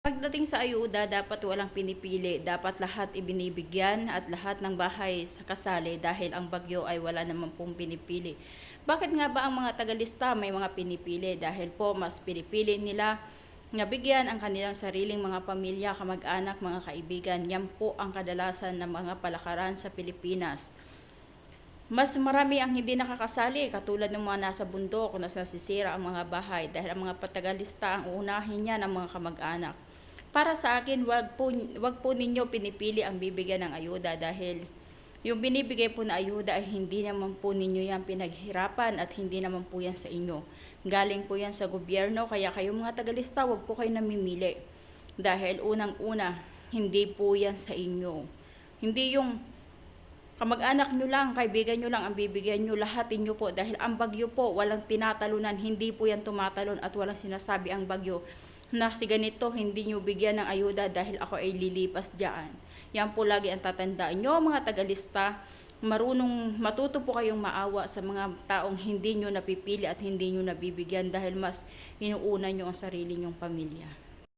Pagdating sa ayuda, dapat walang pinipili. Dapat lahat ibinibigyan at lahat ng bahay sa kasali dahil ang bagyo ay wala naman pong pinipili. Bakit nga ba ang mga tagalista may mga pinipili? Dahil po mas pinipili nila na bigyan ang kanilang sariling mga pamilya, kamag-anak, mga kaibigan. Yan po ang kadalasan ng mga palakaran sa Pilipinas. Mas marami ang hindi nakakasali, katulad ng mga nasa bundok, nasasisira ang mga bahay dahil ang mga patagalista ang uunahin niya ng mga kamag-anak. Para sa akin, wag po ninyo pinipili ang bibigyan ng ayuda dahil yung binibigay po na ayuda ay hindi naman po ninyo yan pinaghirapan at hindi naman po yan sa inyo. Galing po yan sa gobyerno, kaya kayong mga tagalista, wag po kayo namimili. Dahil unang-una, hindi po yan sa inyo. Hindi yung kamag-anak nyo lang, kaibigan nyo lang ang bibigyan nyo, lahatin nyo po. Dahil ang bagyo po, walang tinatalunan, hindi po yan tumatalon at walang sinasabi ang bagyo na si ganito hindi nyo bigyan ng ayuda dahil ako ay lilipas dyan. Yan po lagi ang tatandaan nyo mga tagalista. Matuto po kayong maawa sa mga taong hindi nyo napipili at hindi nyo nabibigyan dahil mas inuuna nyo ang sarili nyong pamilya.